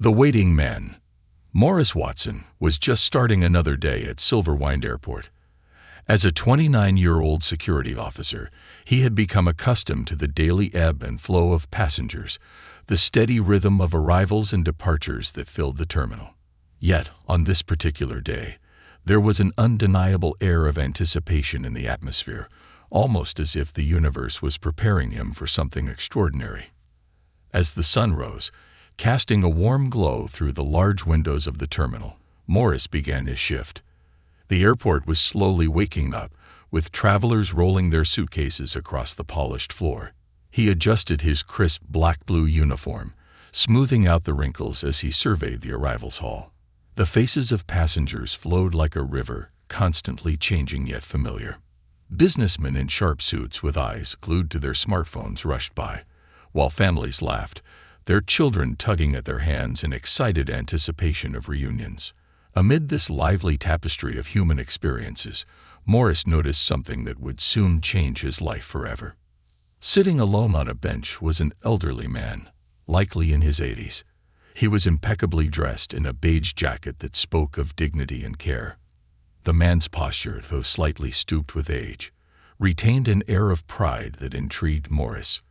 The Waiting Man. Morris Watson was just starting another day at Silverwind Airport. As a 29-year-old security officer, he had become accustomed to the daily ebb and flow of passengers, the steady rhythm of arrivals and departures that filled the terminal. Yet, on this particular day, there was an undeniable air of anticipation in the atmosphere, almost as if the universe was preparing him for something extraordinary. As the sun rose, casting a warm glow through the large windows of the terminal, Morris began his shift. The airport was slowly waking up, with travelers rolling their suitcases across the polished floor. He adjusted his crisp black-blue uniform, smoothing out the wrinkles as he surveyed the arrivals hall. The faces of passengers flowed like a river, constantly changing yet familiar. Businessmen in sharp suits with eyes glued to their smartphones rushed by, while families laughed, their children tugging at their hands in excited anticipation of reunions. Amid this lively tapestry of human experiences, Morris noticed something that would soon change his life forever. Sitting alone on a bench was an elderly man, likely in his 80s. He was impeccably dressed in a beige jacket that spoke of dignity and care. The man's posture, though slightly stooped with age, retained an air of pride that intrigued Morris.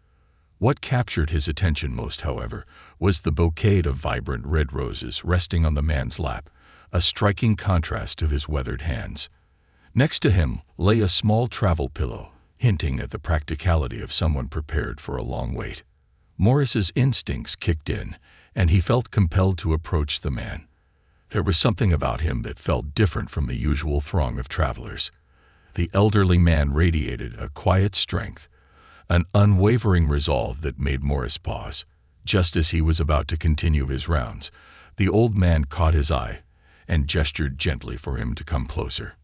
What captured his attention most, however, was the bouquet of vibrant red roses resting on the man's lap, a striking contrast to his weathered hands. Next to him lay a small travel pillow, hinting at the practicality of someone prepared for a long wait. Morris's instincts kicked in, and he felt compelled to approach the man. There was something about him that felt different from the usual throng of travelers. The elderly man radiated a quiet strength, an unwavering resolve that made Morris pause. Just as he was about to continue his rounds, the old man caught his eye and gestured gently for him to come closer.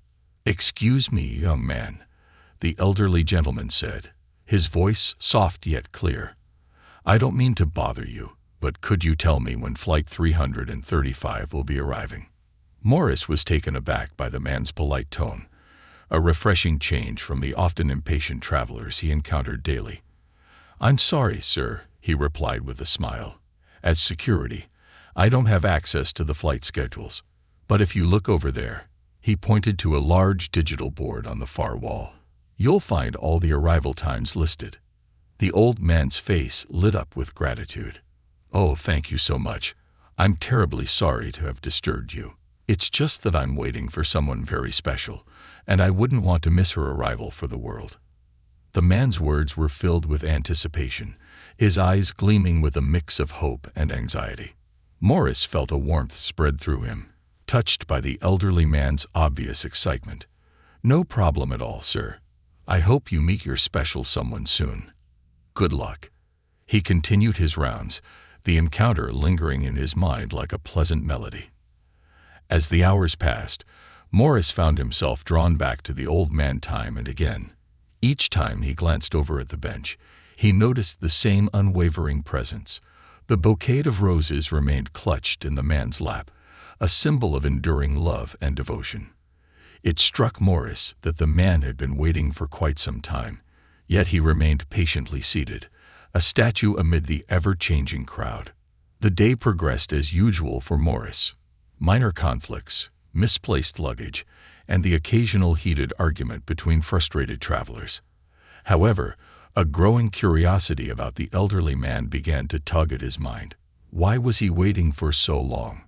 "Excuse me, young man," the elderly gentleman said, his voice soft yet clear. "I don't mean to bother you, but could you tell me when Flight 335 will be arriving?" Morris was taken aback by the man's polite tone, a refreshing change from the often impatient travelers he encountered daily. "I'm sorry, sir," he replied with a smile. "As security, I don't have access to the flight schedules. But if you look over there," he pointed to a large digital board on the far wall, "you'll find all the arrival times listed." The old man's face lit up with gratitude. "Oh, thank you so much. I'm terribly sorry to have disturbed you. It's just that I'm waiting for someone very special, and I wouldn't want to miss her arrival for the world." The man's words were filled with anticipation, his eyes gleaming with a mix of hope and anxiety. Morris felt a warmth spread through him, touched by the elderly man's obvious excitement. "No problem at all, sir. I hope you meet your special someone soon. Good luck." He continued his rounds, the encounter lingering in his mind like a pleasant melody. As the hours passed, Morris found himself drawn back to the old man time and again. Each time he glanced over at the bench, he noticed the same unwavering presence. The bouquet of roses remained clutched in the man's lap, a symbol of enduring love and devotion. It struck Morris that the man had been waiting for quite some time, yet he remained patiently seated, a statue amid the ever-changing crowd. The day progressed as usual for Morris. Minor conflicts, misplaced luggage, and the occasional heated argument between frustrated travelers. However, a growing curiosity about the elderly man began to tug at his mind. Why was he waiting for so long?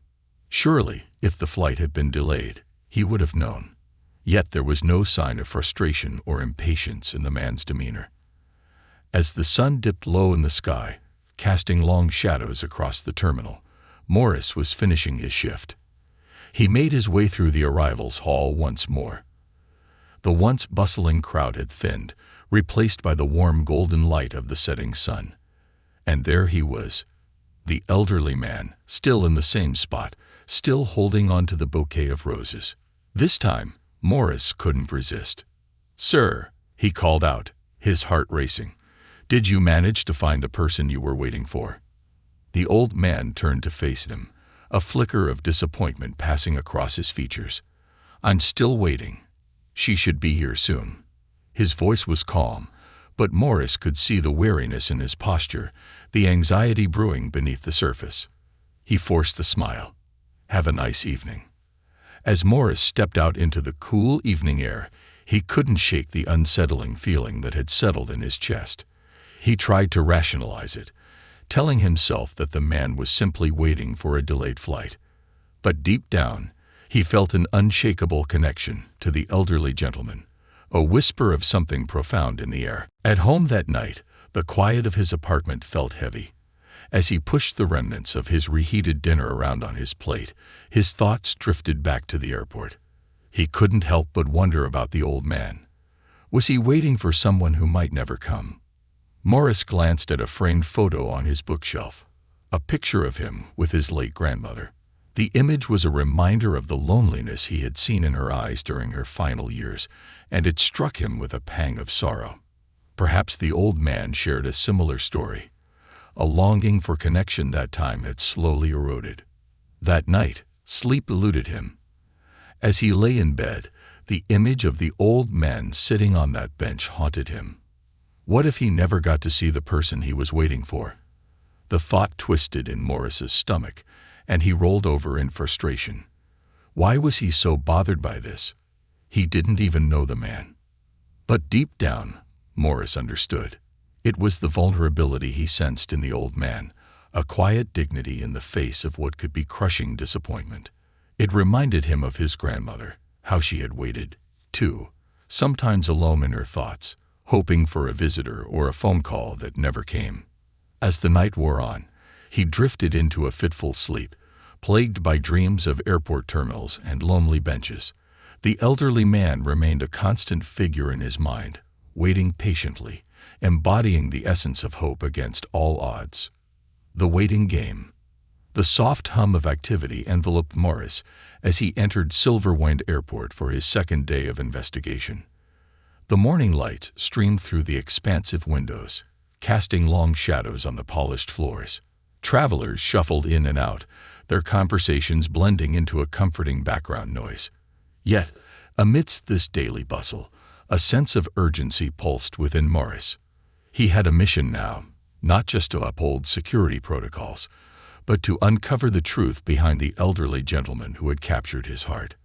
Surely, if the flight had been delayed, he would have known. Yet there was no sign of frustration or impatience in the man's demeanor. As the sun dipped low in the sky, casting long shadows across the terminal, Morris was finishing his shift. He made his way through the arrivals hall once more. The once bustling crowd had thinned, replaced by the warm golden light of the setting sun. And there he was, the elderly man, still in the same spot, still holding on to the bouquet of roses. This time, Morris couldn't resist. "Sir," he called out, his heart racing, "did you manage to find the person you were waiting for?" The old man turned to face him, a flicker of disappointment passing across his features. "I'm still waiting. She should be here soon." His voice was calm, but Morris could see the weariness in his posture, the anxiety brewing beneath the surface. He forced a smile. "Have a nice evening." As Morris stepped out into the cool evening air, he couldn't shake the unsettling feeling that had settled in his chest. He tried to rationalize it, telling himself that the man was simply waiting for a delayed flight. But deep down, he felt an unshakable connection to the elderly gentleman, a whisper of something profound in the air. At home that night, the quiet of his apartment felt heavy. As he pushed the remnants of his reheated dinner around on his plate, his thoughts drifted back to the airport. He couldn't help but wonder about the old man. Was he waiting for someone who might never come? Morris glanced at a framed photo on his bookshelf, a picture of him with his late grandmother. The image was a reminder of the loneliness he had seen in her eyes during her final years, and it struck him with a pang of sorrow. Perhaps the old man shared a similar story. A longing for connection that time had slowly eroded. That night, sleep eluded him. As he lay in bed, the image of the old man sitting on that bench haunted him. What if he never got to see the person he was waiting for? The thought twisted in Morris's stomach, and he rolled over in frustration. Why was he so bothered by this? He didn't even know the man. But deep down, Morris understood. It was the vulnerability he sensed in the old man, a quiet dignity in the face of what could be crushing disappointment. It reminded him of his grandmother, how she had waited, too, sometimes alone in her thoughts, hoping for a visitor or a phone call that never came. As the night wore on, he drifted into a fitful sleep, plagued by dreams of airport terminals and lonely benches. The elderly man remained a constant figure in his mind, waiting patiently, embodying the essence of hope against all odds. The waiting game. The soft hum of activity enveloped Morris as he entered Silverwind Airport for his second day of investigation. The morning light streamed through the expansive windows, casting long shadows on the polished floors. Travelers shuffled in and out, their conversations blending into a comforting background noise. Yet, amidst this daily bustle, a sense of urgency pulsed within Morris. He had a mission now, not just to uphold security protocols, but to uncover the truth behind the elderly gentleman who had captured his heart.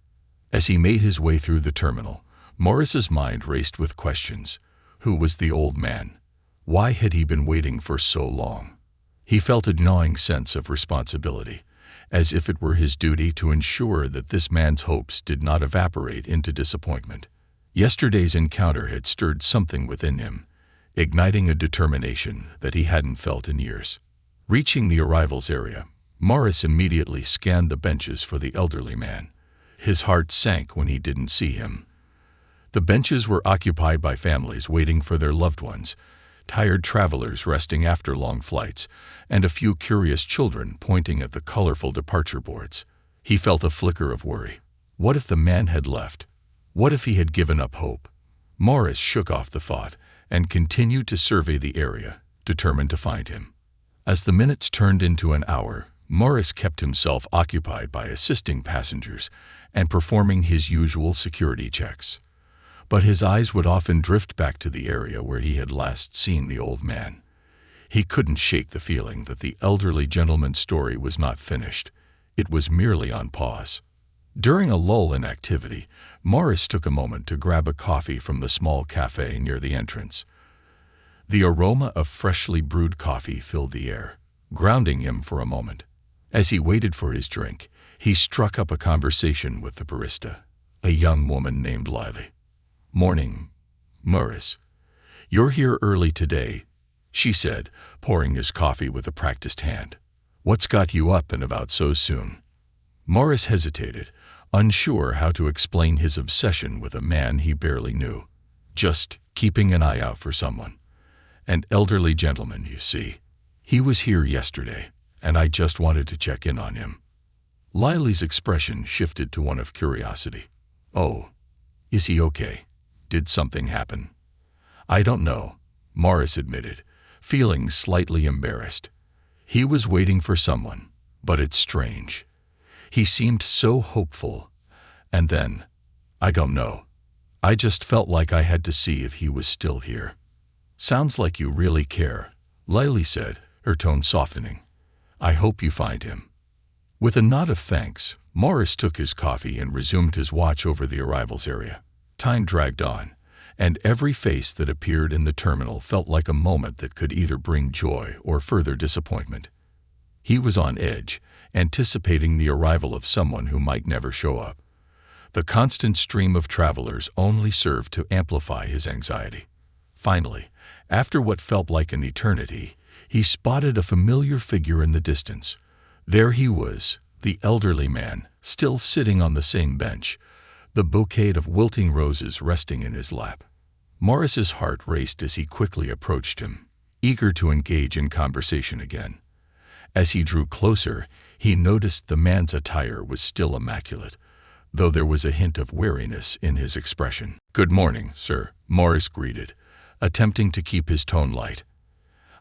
As he made his way through the terminal, Morris's mind raced with questions. Who was the old man? Why had he been waiting for so long? He felt a gnawing sense of responsibility, as if it were his duty to ensure that this man's hopes did not evaporate into disappointment. Yesterday's encounter had stirred something within him, igniting a determination that he hadn't felt in years. Reaching the arrivals area, Morris immediately scanned the benches for the elderly man. His heart sank when he didn't see him. The benches were occupied by families waiting for their loved ones, tired travelers resting after long flights, and a few curious children pointing at the colorful departure boards. He felt a flicker of worry. What if the man had left? What if he had given up hope? Morris shook off the thought and continued to survey the area, determined to find him. As the minutes turned into an hour, Morris kept himself occupied by assisting passengers and performing his usual security checks. But his eyes would often drift back to the area where he had last seen the old man. He couldn't shake the feeling that the elderly gentleman's story was not finished. It was merely on pause. During a lull in activity, Morris took a moment to grab a coffee from the small cafe near the entrance. The aroma of freshly brewed coffee filled the air, grounding him for a moment. As he waited for his drink, he struck up a conversation with the barista, a young woman named Lily. "Morning, Morris. You're here early today," she said, pouring his coffee with a practiced hand. "What's got you up and about so soon?" Morris hesitated, unsure how to explain his obsession with a man he barely knew. "Just keeping an eye out for someone. An elderly gentleman, you see. He was here yesterday, and I just wanted to check in on him." Lily's expression shifted to one of curiosity. "Oh, is he okay? Did something happen?" "I don't know," Morris admitted, feeling slightly embarrassed. He was waiting for someone, but it's strange. He seemed so hopeful. And then, I don't know. I just felt like I had to see if he was still here. "Sounds like you really care," Lily said, her tone softening. "I hope you find him." With a nod of thanks, Morris took his coffee and resumed his watch over the arrivals area. Time dragged on, and every face that appeared in the terminal felt like a moment that could either bring joy or further disappointment. He was on edge, anticipating the arrival of someone who might never show up. The constant stream of travelers only served to amplify his anxiety. Finally, after what felt like an eternity, he spotted a familiar figure in the distance. There he was, the elderly man, still sitting on the same bench, the bouquet of wilting roses resting in his lap. Morris's heart raced as he quickly approached him, eager to engage in conversation again. As he drew closer, he noticed the man's attire was still immaculate, though there was a hint of weariness in his expression. "Good morning, sir," Morris greeted, attempting to keep his tone light.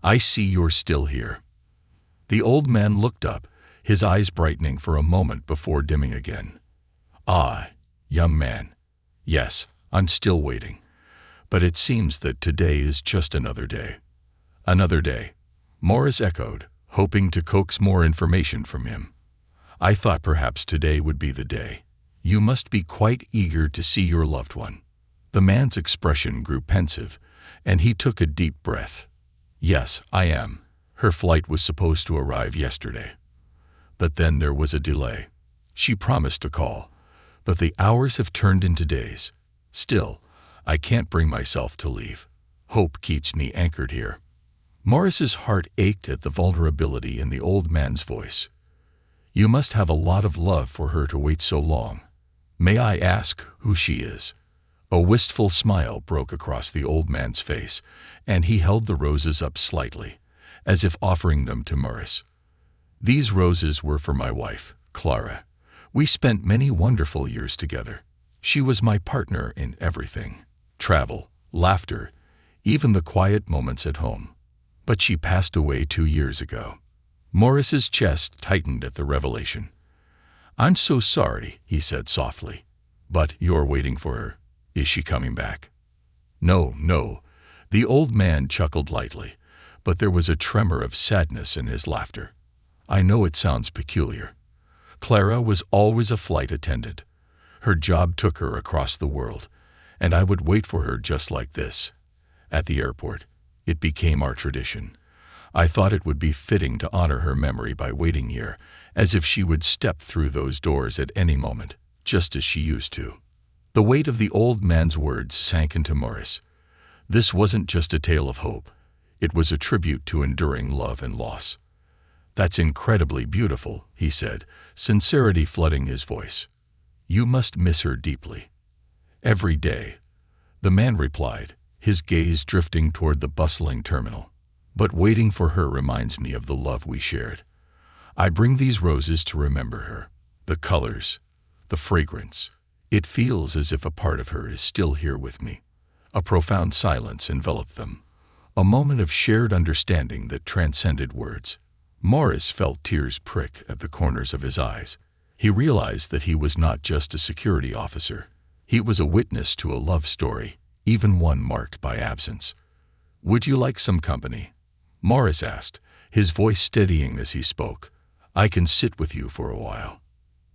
"I see you're still here." The old man looked up, his eyes brightening for a moment before dimming again. "Ah, young man. Yes, I'm still waiting. But it seems that today is just another day." "Another day," Morris echoed, hoping to coax more information from him. "I thought perhaps today would be the day. You must be quite eager to see your loved one." The man's expression grew pensive, and he took a deep breath. "Yes, I am. Her flight was supposed to arrive yesterday. But then there was a delay. She promised to call, but the hours have turned into days. Still, I can't bring myself to leave. Hope keeps me anchored here." Morris's heart ached at the vulnerability in the old man's voice. "You must have a lot of love for her to wait so long. May I ask who she is?" A wistful smile broke across the old man's face, and he held the roses up slightly, as if offering them to Morris. "These roses were for my wife, Clara. We spent many wonderful years together. She was my partner in everything: travel, laughter, even the quiet moments at home. But she passed away 2 years ago." Morris's chest tightened at the revelation. "I'm so sorry," he said softly. "But you're waiting for her. Is she coming back?" "No, no." The old man chuckled lightly, but there was a tremor of sadness in his laughter. "I know it sounds peculiar. Clara was always a flight attendant. Her job took her across the world, and I would wait for her just like this, at the airport. It became our tradition. I thought it would be fitting to honor her memory by waiting here, as if she would step through those doors at any moment, just as she used to." The weight of the old man's words sank into Morris. This wasn't just a tale of hope. It was a tribute to enduring love and loss. "That's incredibly beautiful," he said, sincerity flooding his voice. "You must miss her deeply." "Every day," the man replied, his gaze drifting toward the bustling terminal. "But waiting for her reminds me of the love we shared. I bring these roses to remember her. The colors, the fragrance. It feels as if a part of her is still here with me." A profound silence enveloped them, a moment of shared understanding that transcended words. Morris felt tears prick at the corners of his eyes. He realized that he was not just a security officer. He was a witness to a love story, even one marked by absence. "Would you like some company?" Morris asked, his voice steadying as he spoke. "I can sit with you for a while.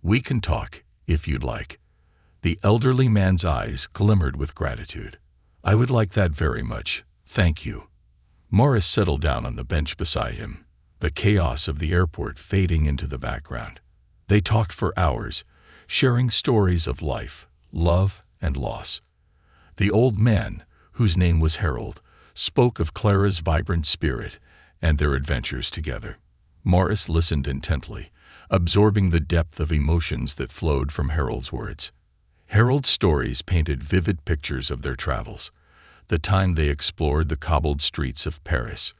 We can talk, if you'd like." The elderly man's eyes glimmered with gratitude. "I would like that very much, thank you." Morris settled down on the bench beside him, the chaos of the airport fading into the background. They talked for hours, sharing stories of life, love, and loss. The old man, whose name was Harold, spoke of Clara's vibrant spirit and their adventures together. Morris listened intently, absorbing the depth of emotions that flowed from Harold's words. Harold's stories painted vivid pictures of their travels: the time they explored the cobbled streets of Paris,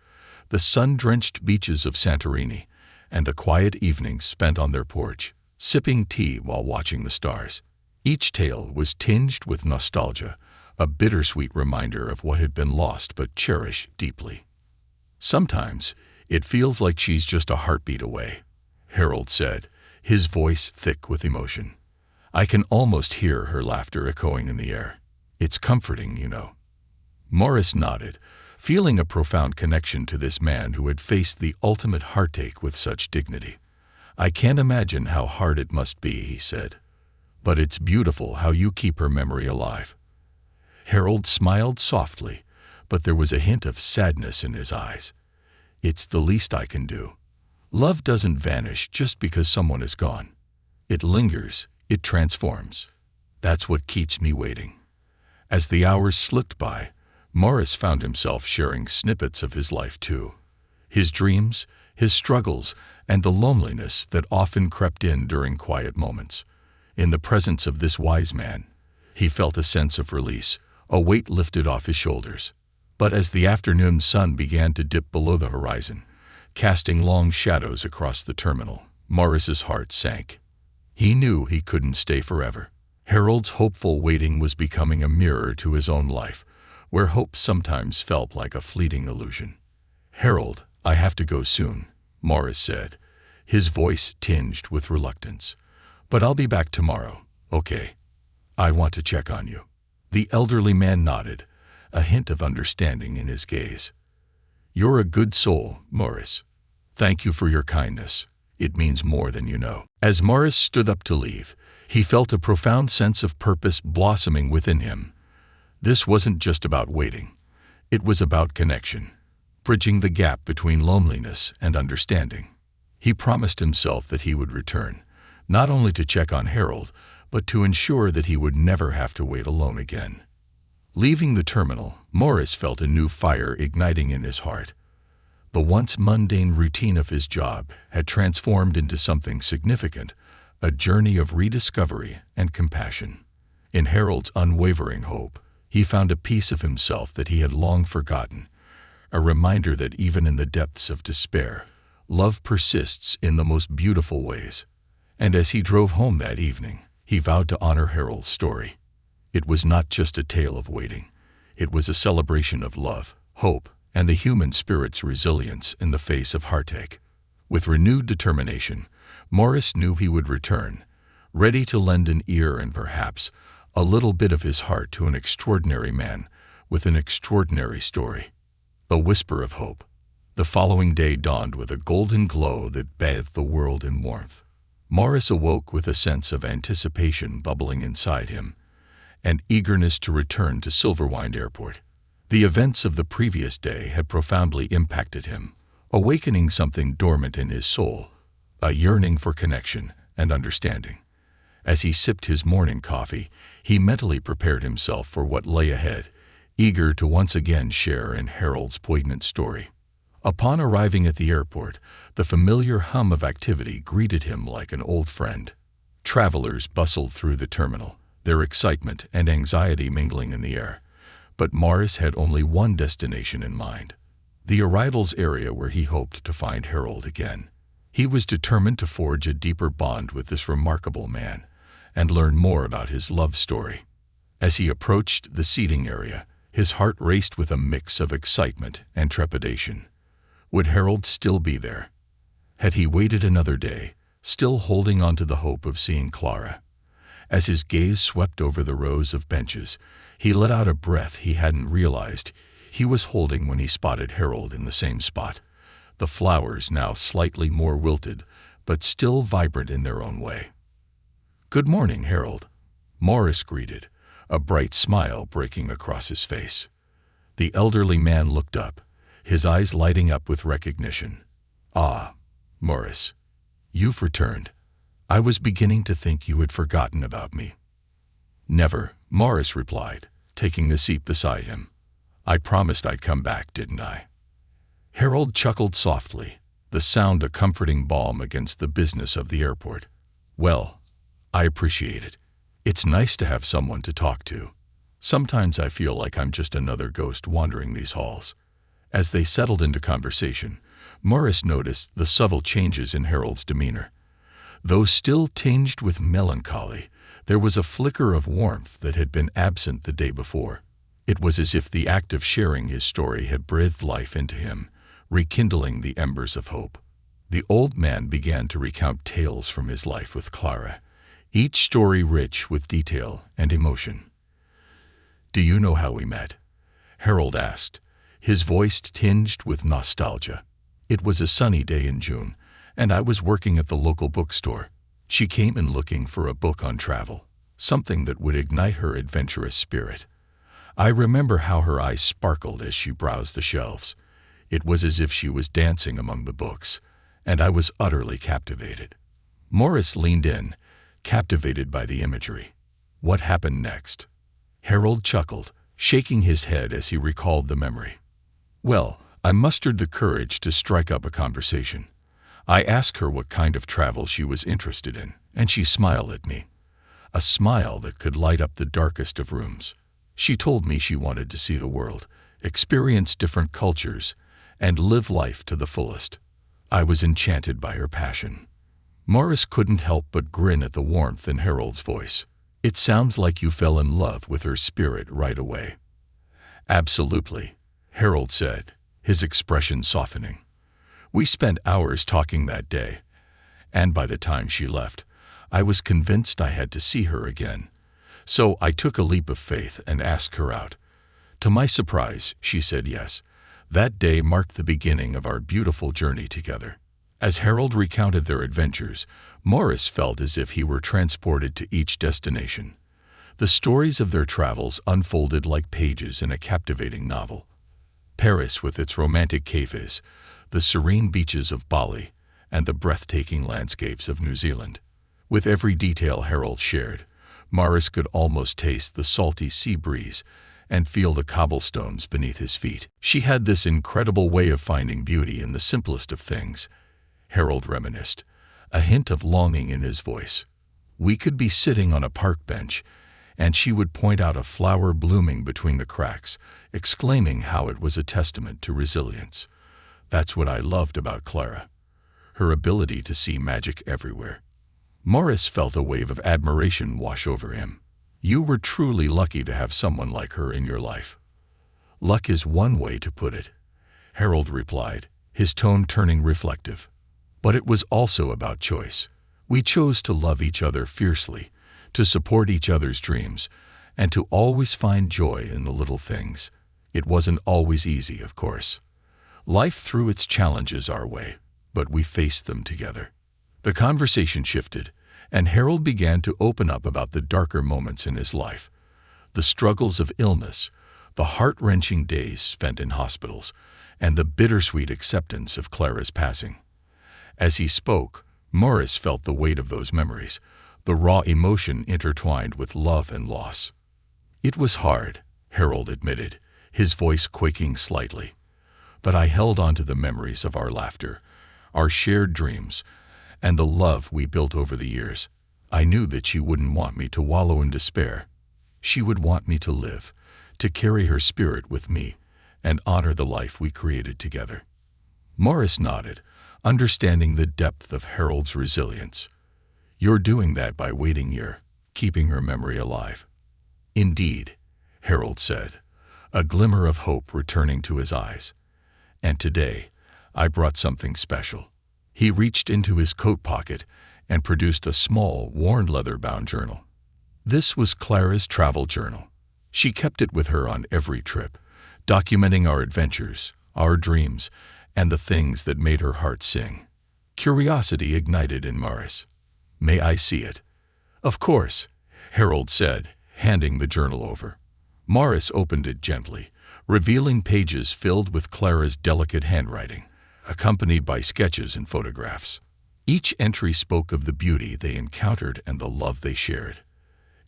the sun-drenched beaches of Santorini, and the quiet evenings spent on their porch, sipping tea while watching the stars. Each tale was tinged with nostalgia, a bittersweet reminder of what had been lost but cherished deeply. "Sometimes it feels like she's just a heartbeat away," Harold said, his voice thick with emotion. "I can almost hear her laughter echoing in the air. It's comforting, you know." Morris nodded, feeling a profound connection to this man who had faced the ultimate heartache with such dignity. "I can't imagine how hard it must be," he said. "But it's beautiful how you keep her memory alive." Harold smiled softly, but there was a hint of sadness in his eyes. "It's the least I can do. Love doesn't vanish just because someone is gone. It lingers, it transforms. That's what keeps me waiting." As the hours slipped by, Morris found himself sharing snippets of his life too. His dreams, his struggles, and the loneliness that often crept in during quiet moments. In the presence of this wise man, he felt a sense of release, a weight lifted off his shoulders. But as the afternoon sun began to dip below the horizon, casting long shadows across the terminal, Morris's heart sank. He knew he couldn't stay forever. Harold's hopeful waiting was becoming a mirror to his own life, where hope sometimes felt like a fleeting illusion. "Harold, I have to go soon," Morris said, his voice tinged with reluctance. "But I'll be back tomorrow, okay? I want to check on you." The elderly man nodded, a hint of understanding in his gaze. "You're a good soul, Morris. Thank you for your kindness. It means more than you know." As Morris stood up to leave, he felt a profound sense of purpose blossoming within him. This wasn't just about waiting. It was about connection, bridging the gap between loneliness and understanding. He promised himself that he would return, not only to check on Harold, but to ensure that he would never have to wait alone again. Leaving the terminal, Morris felt a new fire igniting in his heart. The once mundane routine of his job had transformed into something significant, a journey of rediscovery and compassion. In Harold's unwavering hope, he found a piece of himself that he had long forgotten, a reminder that even in the depths of despair, love persists in the most beautiful ways. And as he drove home that evening, he vowed to honor Harold's story. It was not just a tale of waiting. It was a celebration of love, hope, and the human spirit's resilience in the face of heartache. With renewed determination, Morris knew he would return, ready to lend an ear and perhaps a little bit of his heart to an extraordinary man with an extraordinary story. A whisper of hope. The following day dawned with a golden glow that bathed the world in warmth. Morris awoke with a sense of anticipation bubbling inside him, and eagerness to return to Silverwind Airport. The events of the previous day had profoundly impacted him, awakening something dormant in his soul, a yearning for connection and understanding. As he sipped his morning coffee, he mentally prepared himself for what lay ahead, eager to once again share in Harold's poignant story. Upon arriving at the airport, the familiar hum of activity greeted him like an old friend. Travelers bustled through the terminal, their excitement and anxiety mingling in the air. But Morris had only one destination in mind, the arrivals area where he hoped to find Harold again. He was determined to forge a deeper bond with this remarkable man and learn more about his love story. As he approached the seating area, his heart raced with a mix of excitement and trepidation. Would Harold still be there? Had he waited another day, still holding on to the hope of seeing Clara? As his gaze swept over the rows of benches, he let out a breath he hadn't realized he was holding when he spotted Harold in the same spot, the flowers now slightly more wilted, but still vibrant in their own way. "Good morning, Harold," Morris greeted, a bright smile breaking across his face. The elderly man looked up, his eyes lighting up with recognition. "Ah, Morris, you've returned. I was beginning to think you had forgotten about me." "Never," Morris replied, taking the seat beside him. "I promised I'd come back, didn't I?" Harold chuckled softly, the sound a comforting balm against the business of the airport. "Well, I appreciate it. It's nice to have someone to talk to. Sometimes I feel like I'm just another ghost wandering these halls." As they settled into conversation, Morris noticed the subtle changes in Harold's demeanor. Though still tinged with melancholy, there was a flicker of warmth that had been absent the day before. It was as if the act of sharing his story had breathed life into him, rekindling the embers of hope. The old man began to recount tales from his life with Clara, each story rich with detail and emotion. "Do you know how we met?" Harold asked, his voice tinged with nostalgia. "It was a sunny day in June, and I was working at the local bookstore. She came in looking for a book on travel, something that would ignite her adventurous spirit. I remember how her eyes sparkled as she browsed the shelves. It was as if she was dancing among the books, and I was utterly captivated. Morris leaned in, captivated by the imagery. What happened next? Harold chuckled, shaking his head as he recalled the memory. Well, I mustered the courage to strike up a conversation. I asked her what kind of travel she was interested in, and she smiled at me. A smile that could light up the darkest of rooms. She told me she wanted to see the world, experience different cultures, and live life to the fullest. I was enchanted by her passion. Morris couldn't help but grin at the warmth in Harold's voice. It sounds like you fell in love with her spirit right away. Absolutely, Harold said, his expression softening. We spent hours talking that day, and by the time she left, I was convinced I had to see her again. So I took a leap of faith and asked her out. To my surprise, she said yes. That day marked the beginning of our beautiful journey together. As Harold recounted their adventures, Morris felt as if he were transported to each destination. The stories of their travels unfolded like pages in a captivating novel. Paris with its romantic cafes, the serene beaches of Bali, and the breathtaking landscapes of New Zealand. With every detail Harold shared, Morris could almost taste the salty sea breeze and feel the cobblestones beneath his feet. She had this incredible way of finding beauty in the simplest of things, Harold reminisced, a hint of longing in his voice. We could be sitting on a park bench, and she would point out a flower blooming between the cracks, exclaiming how it was a testament to resilience. That's what I loved about Clara, her ability to see magic everywhere. Morris felt a wave of admiration wash over him. You were truly lucky to have someone like her in your life. Luck is one way to put it, Harold replied, his tone turning reflective. But it was also about choice. We chose to love each other fiercely, to support each other's dreams, and to always find joy in the little things. It wasn't always easy, of course. Life threw its challenges our way, but we faced them together. The conversation shifted, and Harold began to open up about the darker moments in his life. The struggles of illness, the heart-wrenching days spent in hospitals, and the bittersweet acceptance of Clara's passing. As he spoke, Morris felt the weight of those memories, the raw emotion intertwined with love and loss. It was hard, Harold admitted, his voice quaking slightly. But I held on to the memories of our laughter, our shared dreams, and the love we built over the years. I knew that she wouldn't want me to wallow in despair. She would want me to live, to carry her spirit with me, and honor the life we created together. Morris nodded, understanding the depth of Harold's resilience. You're doing that by waiting here, keeping her memory alive. Indeed, Harold said, a glimmer of hope returning to his eyes. And today, I brought something special. He reached into his coat pocket and produced a small, worn leather-bound journal. This was Clara's travel journal. She kept it with her on every trip, documenting our adventures, our dreams, and the things that made her heart sing. Curiosity ignited in Morris. May I see it? Of course, Harold said, handing the journal over. Morris opened it gently, revealing pages filled with Clara's delicate handwriting, accompanied by sketches and photographs. Each entry spoke of the beauty they encountered and the love they shared.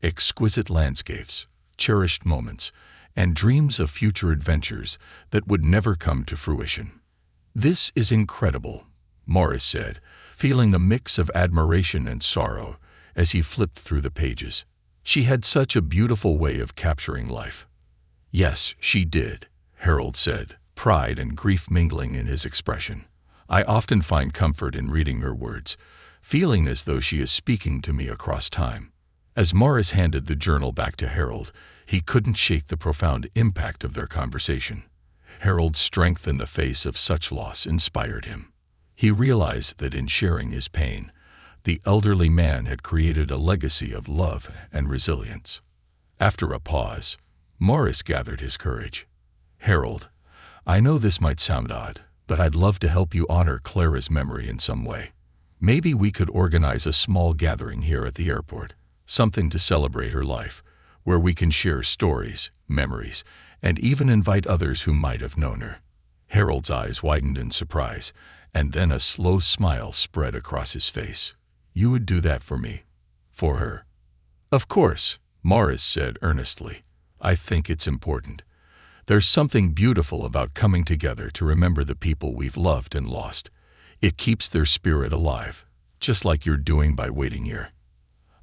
Exquisite landscapes, cherished moments, and dreams of future adventures that would never come to fruition. This is incredible, Morris said, feeling a mix of admiration and sorrow as he flipped through the pages. She had such a beautiful way of capturing life. Yes, she did, Harold said, pride and grief mingling in his expression. I often find comfort in reading her words, feeling as though she is speaking to me across time. As Morris handed the journal back to Harold, he couldn't shake the profound impact of their conversation. Harold's strength in the face of such loss inspired him. He realized that in sharing his pain, the elderly man had created a legacy of love and resilience. After a pause, Morris gathered his courage. Harold, I know this might sound odd, but I'd love to help you honor Clara's memory in some way. Maybe we could organize a small gathering here at the airport, something to celebrate her life, where we can share stories, memories, and even invite others who might have known her." Harold's eyes widened in surprise, and then a slow smile spread across his face. "You would do that for me? For her?" "Of course," Morris said earnestly. "I think it's important. There's something beautiful about coming together to remember the people we've loved and lost. It keeps their spirit alive, just like you're doing by waiting here."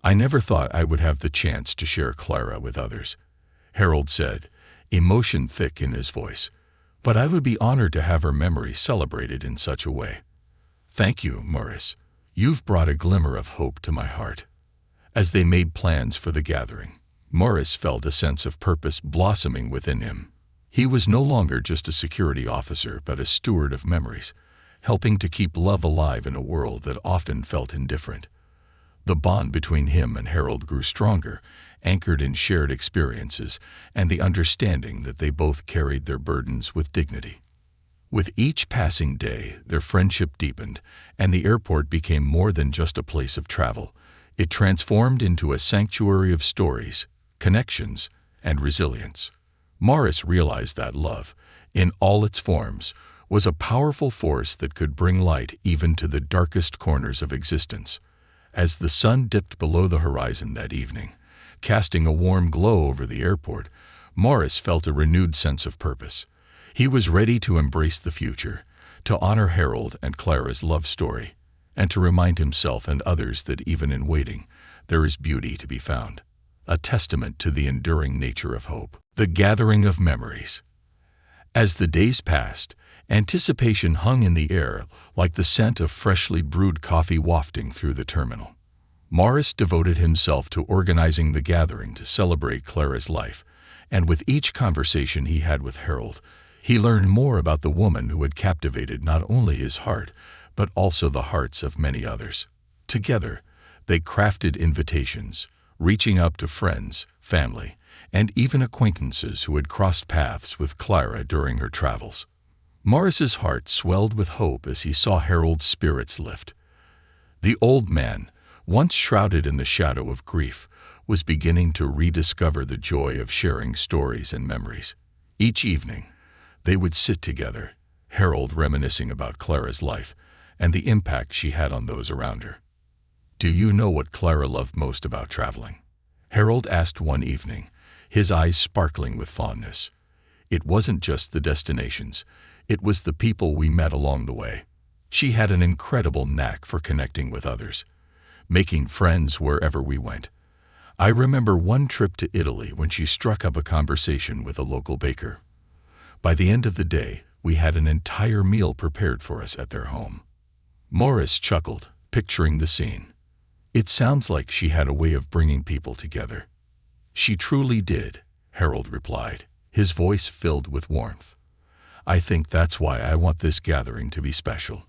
"I never thought I would have the chance to share Clara with others," Harold said, emotion thick in his voice. "But I would be honored to have her memory celebrated in such a way." "Thank you, Morris. You've brought a glimmer of hope to my heart." As they made plans for the gathering, Morris felt a sense of purpose blossoming within him. He was no longer just a security officer, but a steward of memories, helping to keep love alive in a world that often felt indifferent. The bond between him and Harold grew stronger, anchored in shared experiences and the understanding that they both carried their burdens with dignity. With each passing day, their friendship deepened, and the airport became more than just a place of travel. It transformed into a sanctuary of stories, connections, and resilience. Morris realized that love, in all its forms, was a powerful force that could bring light even to the darkest corners of existence. As the sun dipped below the horizon that evening, casting a warm glow over the airport, Morris felt a renewed sense of purpose. He was ready to embrace the future, to honor Harold and Clara's love story, and to remind himself and others that even in waiting, there is beauty to be found, a testament to the enduring nature of hope. The gathering of memories. As the days passed, anticipation hung in the air like the scent of freshly brewed coffee wafting through the terminal. Morris devoted himself to organizing the gathering to celebrate Clara's life, and with each conversation he had with Harold, he learned more about the woman who had captivated not only his heart, but also the hearts of many others. Together, they crafted invitations, reaching out to friends, family, and even acquaintances who had crossed paths with Clara during her travels. Morris's heart swelled with hope as he saw Harold's spirits lift. The old man, once shrouded in the shadow of grief, was beginning to rediscover the joy of sharing stories and memories. Each evening, they would sit together, Harold reminiscing about Clara's life and the impact she had on those around her. "Do you know what Clara loved most about traveling?" Harold asked one evening, his eyes sparkling with fondness. "It wasn't just the destinations, it was the people we met along the way. She had an incredible knack for connecting with others, making friends wherever we went. I remember one trip to Italy when she struck up a conversation with a local baker. By the end of the day, we had an entire meal prepared for us at their home." Morris chuckled, picturing the scene. "It sounds like she had a way of bringing people together." "She truly did," Harold replied, his voice filled with warmth. "I think that's why I want this gathering to be special.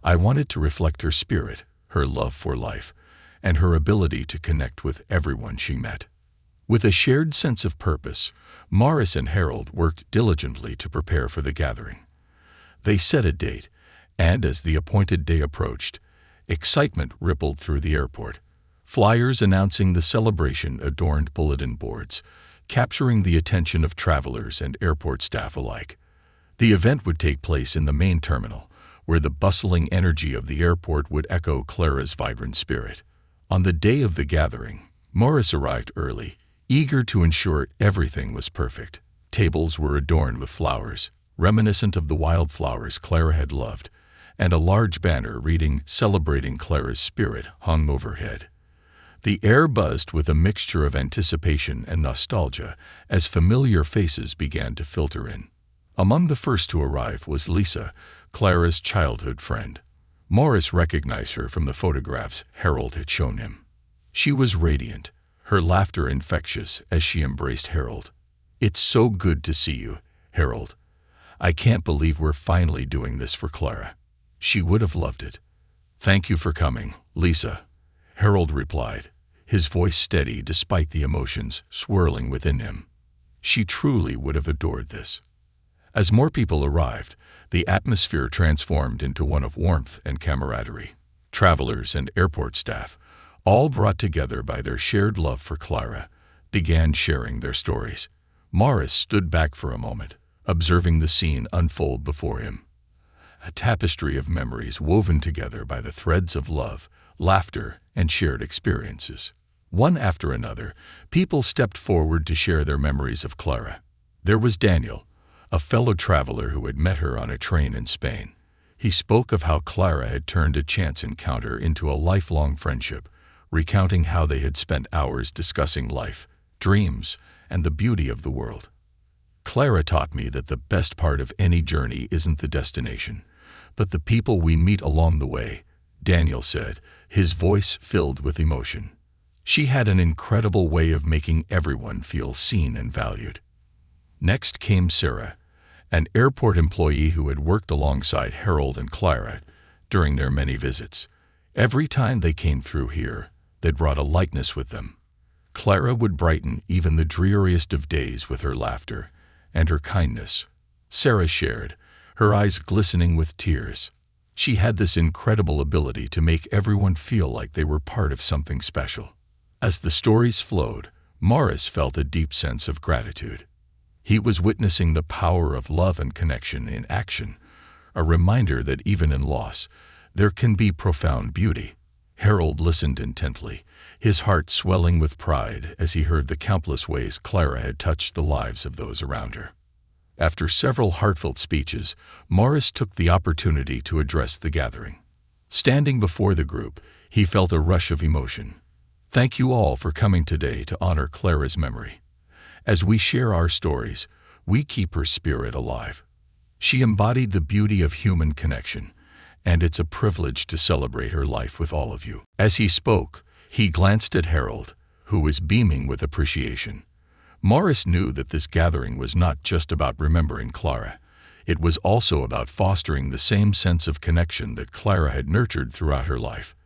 I want it to reflect her spirit, her love for life, and her ability to connect with everyone she met." With a shared sense of purpose, Morris and Harold worked diligently to prepare for the gathering. They set a date, and as the appointed day approached, excitement rippled through the airport. Flyers announcing the celebration adorned bulletin boards, capturing the attention of travelers and airport staff alike. The event would take place in the main terminal, where the bustling energy of the airport would echo Clara's vibrant spirit. On the day of the gathering, Morris arrived early, eager to ensure everything was perfect. Tables were adorned with flowers, reminiscent of the wildflowers Clara had loved, and a large banner reading "Celebrating Clara's Spirit" hung overhead. The air buzzed with a mixture of anticipation and nostalgia as familiar faces began to filter in. Among the first to arrive was Lisa, Clara's childhood friend. Morris recognized her from the photographs Harold had shown him. She was radiant, her laughter infectious as she embraced Harold. "It's so good to see you, Harold. I can't believe we're finally doing this for Clara. She would have loved it." "Thank you for coming, Lisa," Harold replied, his voice steady despite the emotions swirling within him. "She truly would have adored this." As more people arrived, the atmosphere transformed into one of warmth and camaraderie. travelers, and airport staff, all brought together by their shared love for Clara, began sharing their stories. Morris stood back for a moment, observing the scene unfold before him. A tapestry of memories woven together by the threads of love, laughter, and shared experiences. One after another, people stepped forward to share their memories of Clara. There was Daniel, a fellow traveler who had met her on a train in Spain. He spoke of how Clara had turned a chance encounter into a lifelong friendship, recounting how they had spent hours discussing life, dreams, and the beauty of the world. Clara taught me that the best part of any journey isn't the destination, but the people we meet along the way, Daniel said, his voice filled with emotion. She had an incredible way of making everyone feel seen and valued. Next came Sarah, an airport employee who had worked alongside Harold and Clara during their many visits. Every time they came through here, they brought a likeness with them. Clara would brighten even the dreariest of days with her laughter and her kindness. Sarah shared, her eyes glistening with tears. She had this incredible ability to make everyone feel like they were part of something special. As the stories flowed, Morris felt a deep sense of gratitude. He was witnessing the power of love and connection in action, a reminder that even in loss, there can be profound beauty. Harold listened intently, his heart swelling with pride as he heard the countless ways Clara had touched the lives of those around her. After several heartfelt speeches, Morris took the opportunity to address the gathering. Standing before the group, he felt a rush of emotion. Thank you all for coming today to honor Clara's memory. As we share our stories, we keep her spirit alive. She embodied the beauty of human connection, and it's a privilege to celebrate her life with all of you. As he spoke, he glanced at Harold, who was beaming with appreciation. Morris knew that this gathering was not just about remembering Clara. It was also about fostering the same sense of connection that Clara had nurtured throughout her life.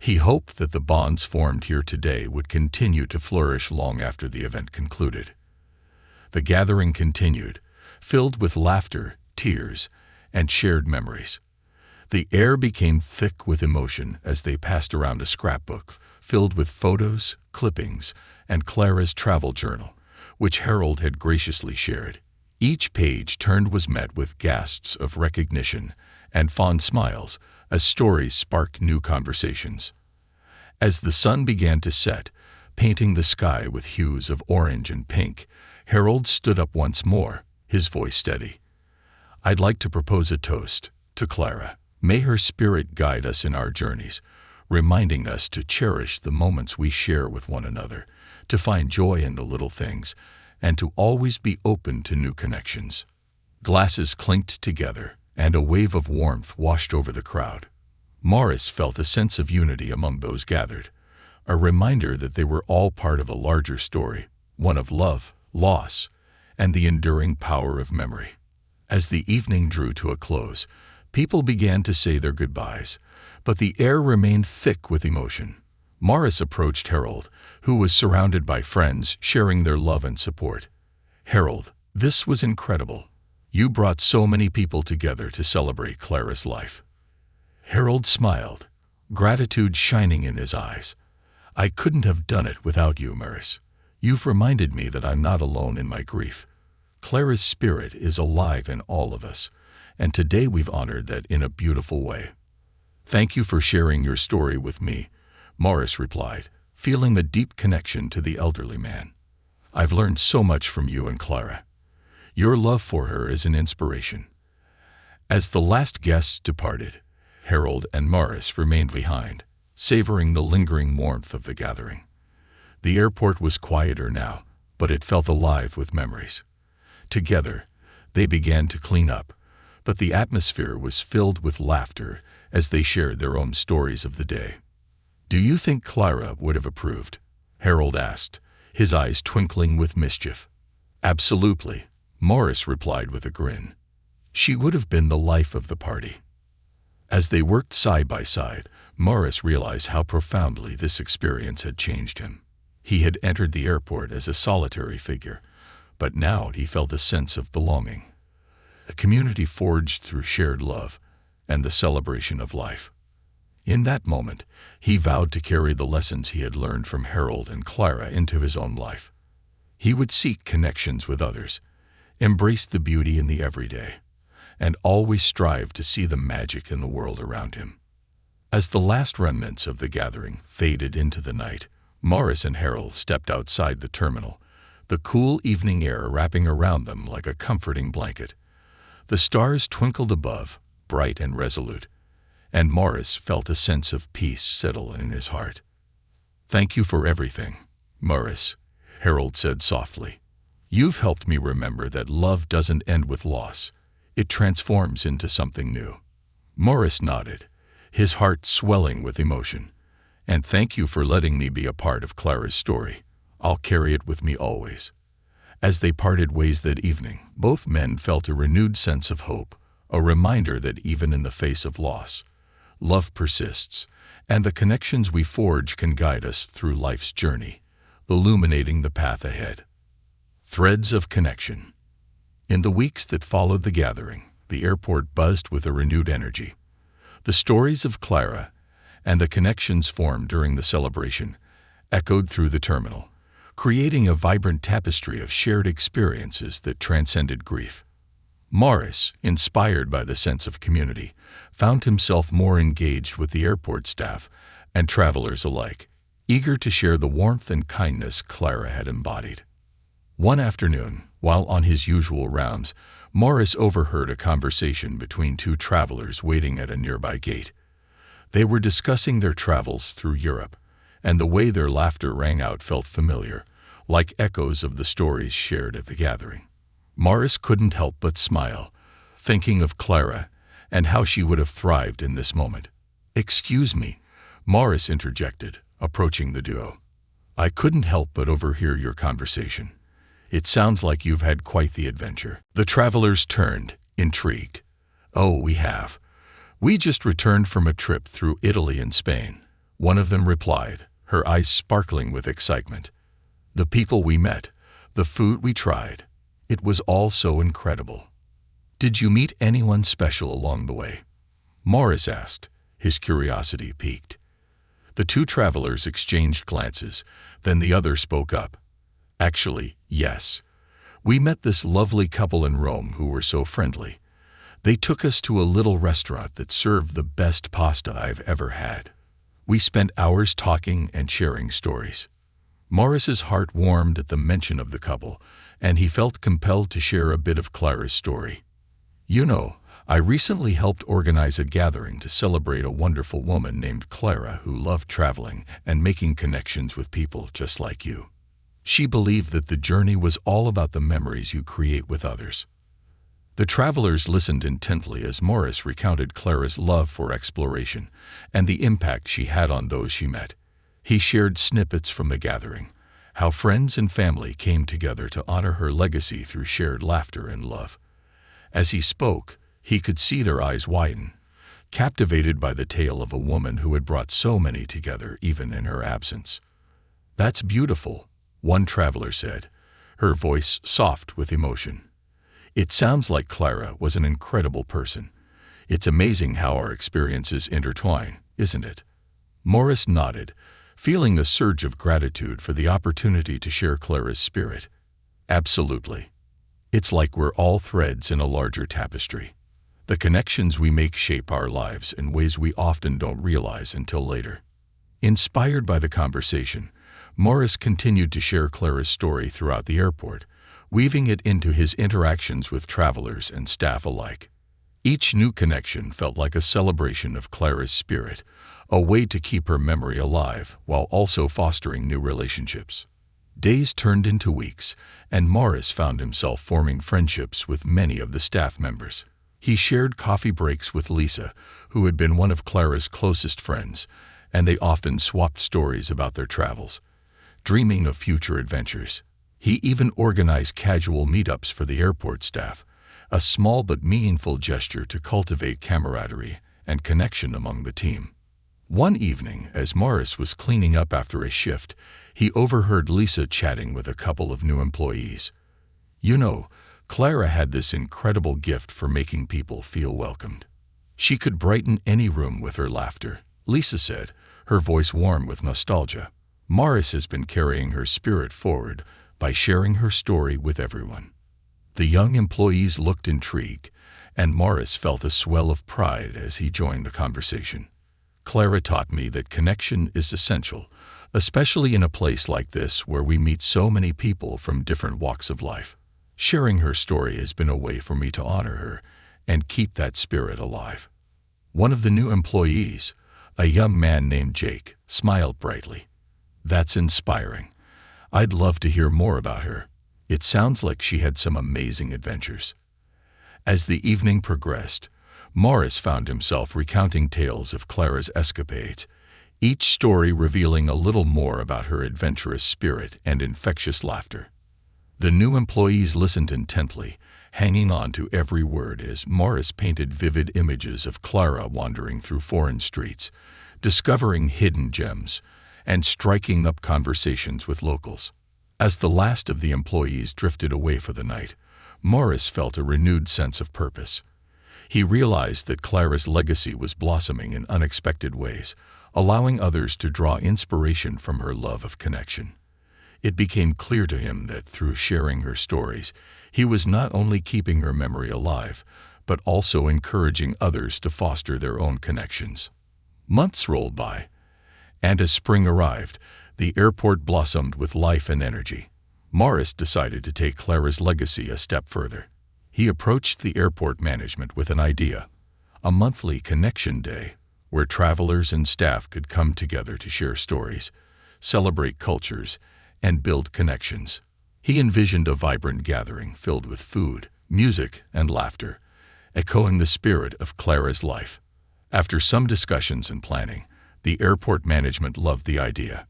He hoped that the bonds formed here today would continue to flourish long after the event concluded. The gathering continued, filled with laughter, tears, and shared memories. The air became thick with emotion as they passed around a scrapbook filled with photos, clippings, and Clara's travel journal, which Harold had graciously shared. Each page turned was met with gasps of recognition and fond smiles as stories sparked new conversations. As the sun began to set, painting the sky with hues of orange and pink, Harold stood up once more, his voice steady. I'd like to propose a toast to Clara. May her spirit guide us in our journeys, reminding us to cherish the moments we share with one another, to find joy in the little things, and to always be open to new connections. Glasses clinked together, and a wave of warmth washed over the crowd. Morris felt a sense of unity among those gathered, a reminder that they were all part of a larger story, one of love, loss, and the enduring power of memory. As the evening drew to a close, people began to say their goodbyes, but the air remained thick with emotion. Morris approached Harold, who was surrounded by friends sharing their love and support. Harold, this was incredible. You brought so many people together to celebrate Clara's life. Harold smiled, gratitude shining in his eyes. I couldn't have done it without you, Morris. You've reminded me that I'm not alone in my grief. Clara's spirit is alive in all of us, and today we've honored that in a beautiful way. Thank you for sharing your story with me, Morris replied, feeling a deep connection to the elderly man. I've learned so much from you and Clara. Your love for her is an inspiration. As the last guests departed, Harold and Morris remained behind, savoring the lingering warmth of the gathering. The airport was quieter now, but it felt alive with memories. Together, they began to clean up, but the atmosphere was filled with laughter as they shared their own stories of the day. Do you think Clara would have approved? Harold asked, his eyes twinkling with mischief. Absolutely, Morris replied with a grin. She would have been the life of the party. As they worked side by side, Morris realized how profoundly this experience had changed him. He had entered the airport as a solitary figure, but now he felt a sense of belonging. A community forged through shared love and the celebration of life. In that moment, he vowed to carry the lessons he had learned from Harold and Clara into his own life. He would seek connections with others, embrace the beauty in the everyday, and always strive to see the magic in the world around him. As the last remnants of the gathering faded into the night, Morris and Harold stepped outside the terminal, the cool evening air wrapping around them like a comforting blanket. The stars twinkled above, bright and resolute, and Morris felt a sense of peace settle in his heart. "Thank you for everything, Morris," Harold said softly. "You've helped me remember that love doesn't end with loss. It transforms into something new." Morris nodded, his heart swelling with emotion. "And thank you for letting me be a part of Clara's story. I'll carry it with me always." As they parted ways that evening, both men felt a renewed sense of hope, a reminder that even in the face of loss, love persists, and the connections we forge can guide us through life's journey, illuminating the path ahead. Threads of connection. In the weeks that followed the gathering, the airport buzzed with a renewed energy. The stories of Clara and the connections formed during the celebration echoed through the terminal, creating a vibrant tapestry of shared experiences that transcended grief. Morris, inspired by the sense of community, found himself more engaged with the airport staff and travelers alike, eager to share the warmth and kindness Clara had embodied. One afternoon, while on his usual rounds, Morris overheard a conversation between two travelers waiting at a nearby gate. They were discussing their travels through Europe, and the way their laughter rang out felt familiar, like echoes of the stories shared at the gathering. Morris couldn't help but smile, thinking of Clara and how she would have thrived in this moment. "Excuse me," Morris interjected, approaching the duo. "I couldn't help but overhear your conversation. It sounds like you've had quite the adventure." The travelers turned, intrigued. "Oh, we have. We just returned from a trip through Italy and Spain," one of them replied, her eyes sparkling with excitement. "The people we met, the food we tried, it was all so incredible." "Did you meet anyone special along the way?" Morris asked, his curiosity piqued. The two travelers exchanged glances, then the other spoke up. "Actually, yes. We met this lovely couple in Rome who were so friendly. They took us to a little restaurant that served the best pasta I've ever had. We spent hours talking and sharing stories." Morris's heart warmed at the mention of the couple, and he felt compelled to share a bit of Clara's story. "You know, I recently helped organize a gathering to celebrate a wonderful woman named Clara who loved traveling and making connections with people just like you. She believed that the journey was all about the memories you create with others." The travelers listened intently as Morris recounted Clara's love for exploration and the impact she had on those she met. He shared snippets from the gathering, how friends and family came together to honor her legacy through shared laughter and love. As he spoke, he could see their eyes widen, captivated by the tale of a woman who had brought so many together even in her absence. "That's beautiful," one traveler said, her voice soft with emotion. "It sounds like Clara was an incredible person. It's amazing how our experiences intertwine, isn't it?" Morris nodded, feeling a surge of gratitude for the opportunity to share Clara's spirit. "Absolutely. It's like we're all threads in a larger tapestry. The connections we make shape our lives in ways we often don't realize until later." Inspired by the conversation, Morris continued to share Clara's story throughout the airport, weaving it into his interactions with travelers and staff alike. Each new connection felt like a celebration of Clara's spirit, a way to keep her memory alive while also fostering new relationships. Days turned into weeks, and Morris found himself forming friendships with many of the staff members. He shared coffee breaks with Lisa, who had been one of Clara's closest friends, and they often swapped stories about their travels, dreaming of future adventures. He even organized casual meetups for the airport staff, a small but meaningful gesture to cultivate camaraderie and connection among the team. One evening, as Morris was cleaning up after a shift, he overheard Lisa chatting with a couple of new employees. "You know, Clara had this incredible gift for making people feel welcomed. She could brighten any room with her laughter, Lisa said, her voice warm with nostalgia. Morris has been carrying her spirit forward by sharing her story with everyone. The young employees looked intrigued, and Morris felt a swell of pride as he joined the conversation. Clara taught me that connection is essential, especially in a place like this where we meet so many people from different walks of life. Sharing her story has been a way for me to honor her and keep that spirit alive. One of the new employees, a young man named Jake, smiled brightly. That's inspiring. I'd love to hear more about her. It sounds like she had some amazing adventures. As the evening progressed, Morris found himself recounting tales of Clara's escapades, each story revealing a little more about her adventurous spirit and infectious laughter. The new employees listened intently, hanging on to every word as Morris painted vivid images of Clara wandering through foreign streets, discovering hidden gems, and striking up conversations with locals. As the last of the employees drifted away for the night, Morris felt a renewed sense of purpose. He realized that Clara's legacy was blossoming in unexpected ways, allowing others to draw inspiration from her love of connection. It became clear to him that through sharing her stories, he was not only keeping her memory alive, but also encouraging others to foster their own connections. Months rolled by, and as spring arrived, the airport blossomed with life and energy. Morris decided to take Clara's legacy a step further. He approached the airport management with an idea: a monthly connection day, where travelers and staff could come together to share stories, celebrate cultures, and build connections. He envisioned a vibrant gathering filled with food, music, and laughter, echoing the spirit of Clara's life. After some discussions and planning, the airport management loved the idea.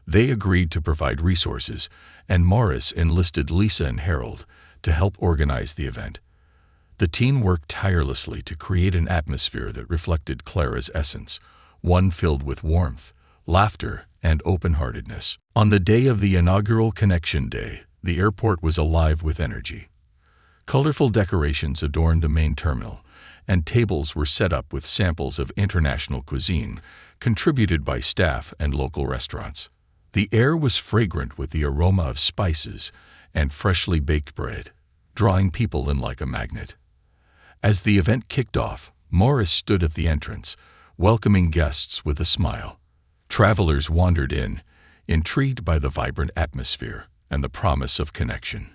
They agreed to provide resources, and Morris enlisted Lisa and Harold to help organize the event. The team worked tirelessly to create an atmosphere that reflected Clara's essence, one filled with warmth, laughter, and open-heartedness. On the day of the inaugural Connection Day, the airport was alive with energy. Colorful decorations adorned the main terminal, and tables were set up with samples of international cuisine, contributed by staff and local restaurants. The air was fragrant with the aroma of spices and freshly baked bread, drawing people in like a magnet. As the event kicked off, Morris stood at the entrance, welcoming guests with a smile. Travelers wandered in, intrigued by the vibrant atmosphere and the promise of connection.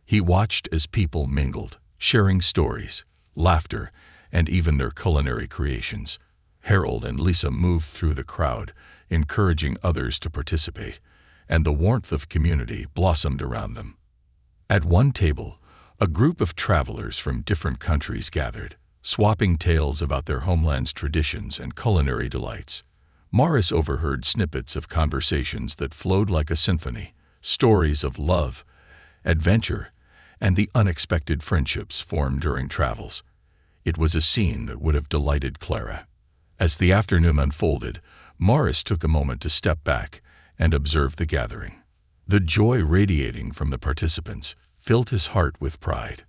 He watched as people mingled, sharing stories, laughter, and even their culinary creations. Harold and Lisa moved through the crowd, encouraging others to participate, and the warmth of community blossomed around them. At one table, a group of travelers from different countries gathered, swapping tales about their homeland's traditions and culinary delights. Morris overheard snippets of conversations that flowed like a symphony, stories of love, adventure, and the unexpected friendships formed during travels. It was a scene that would have delighted Clara. As the afternoon unfolded, Morris took a moment to step back and observe the gathering. The joy radiating from the participants filled his heart with pride.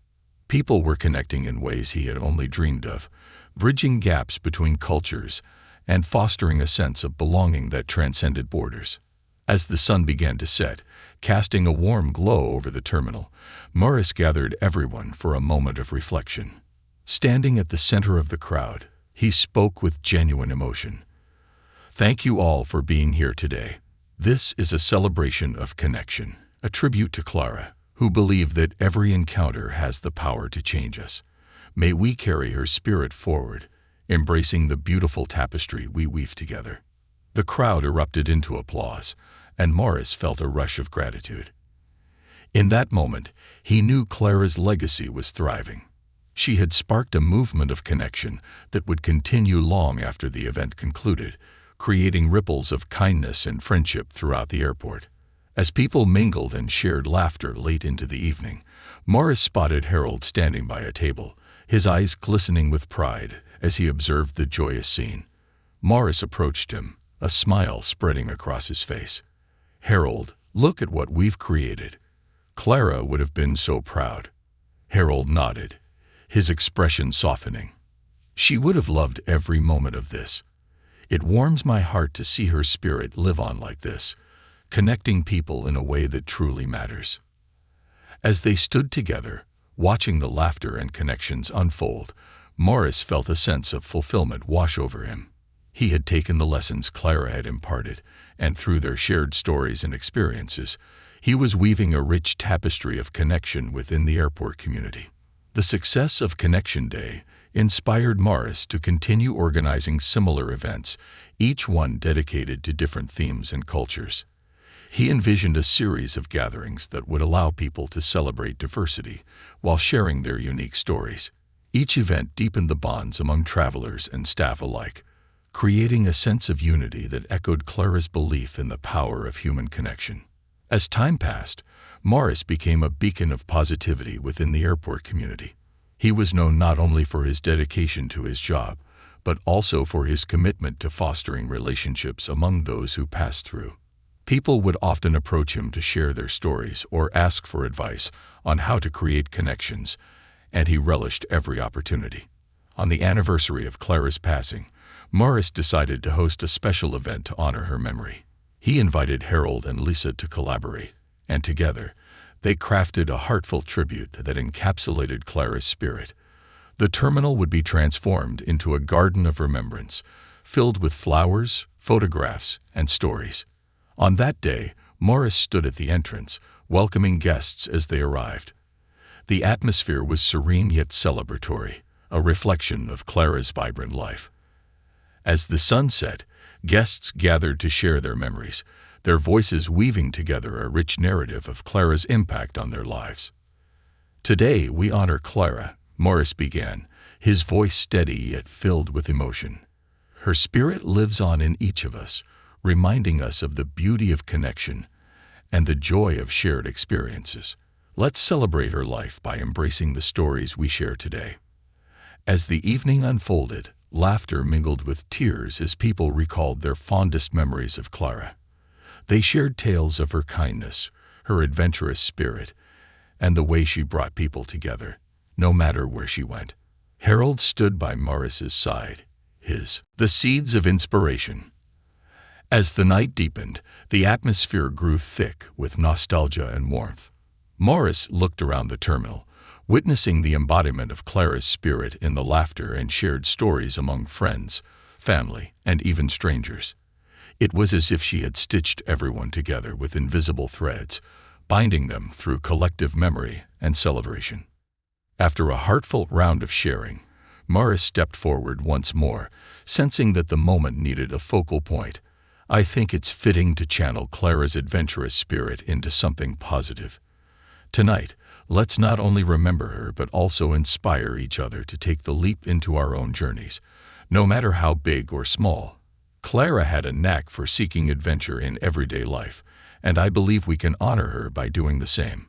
People were connecting in ways he had only dreamed of, bridging gaps between cultures and fostering a sense of belonging that transcended borders. As the sun began to set, casting a warm glow over the terminal, Morris gathered everyone for a moment of reflection. Standing at the center of the crowd, he spoke with genuine emotion. "Thank you all for being here today. This is a celebration of connection, a tribute to Clara, who believed that every encounter has the power to change us. May we carry her spirit forward, embracing the beautiful tapestry we weave together." The crowd erupted into applause, and Morris felt a rush of gratitude. In that moment, he knew Clara's legacy was thriving. She had sparked a movement of connection that would continue long after the event concluded, creating ripples of kindness and friendship throughout the airport. As people mingled and shared laughter late into the evening, Morris spotted Harold standing by a table, his eyes glistening with pride as he observed the joyous scene. Morris approached him, a smile spreading across his face. "Harold, look at what we've created. Clara would have been so proud." Harold nodded, his expression softening. "She would have loved every moment of this. It warms my heart to see her spirit live on like this, connecting people in a way that truly matters." As they stood together, watching the laughter and connections unfold, Morris felt a sense of fulfillment wash over him. He had taken the lessons Clara had imparted, and through their shared stories and experiences, he was weaving a rich tapestry of connection within the airport community. The success of Connection Day inspired Morris to continue organizing similar events, each one dedicated to different themes and cultures. He envisioned a series of gatherings that would allow people to celebrate diversity while sharing their unique stories. Each event deepened the bonds among travelers and staff alike, creating a sense of unity that echoed Clara's belief in the power of human connection. As time passed, Morris became a beacon of positivity within the airport community. He was known not only for his dedication to his job, but also for his commitment to fostering relationships among those who passed through. People would often approach him to share their stories or ask for advice on how to create connections, and he relished every opportunity. On the anniversary of Clara's passing, Morris decided to host a special event to honor her memory. He invited Harold and Lisa to collaborate, and together, they crafted a heartfelt tribute that encapsulated Clara's spirit. The terminal would be transformed into a garden of remembrance, filled with flowers, photographs, and stories. On that day, Morris stood at the entrance, welcoming guests as they arrived. The atmosphere was serene yet celebratory, a reflection of Clara's vibrant life. As the sun set, guests gathered to share their memories, their voices weaving together a rich narrative of Clara's impact on their lives. "Today we honor Clara," Morris began, his voice steady yet filled with emotion. "Her spirit lives on in each of us, reminding us of the beauty of connection and the joy of shared experiences. Let's celebrate her life by embracing the stories we share today." As the evening unfolded, laughter mingled with tears as people recalled their fondest memories of Clara. They shared tales of her kindness, her adventurous spirit, and the way she brought people together, no matter where she went. Harold stood by Morris's side, the seeds of inspiration. As the night deepened, the atmosphere grew thick with nostalgia and warmth. Morris looked around the terminal, witnessing the embodiment of Clara's spirit in the laughter and shared stories among friends, family, and even strangers. It was as if she had stitched everyone together with invisible threads, binding them through collective memory and celebration. After a heartfelt round of sharing, Morris stepped forward once more, sensing that the moment needed a focal point. "I think it's fitting to channel Clara's adventurous spirit into something positive. Tonight, let's not only remember her but also inspire each other to take the leap into our own journeys, no matter how big or small." Clara had a knack for seeking adventure in everyday life, and I believe we can honor her by doing the same.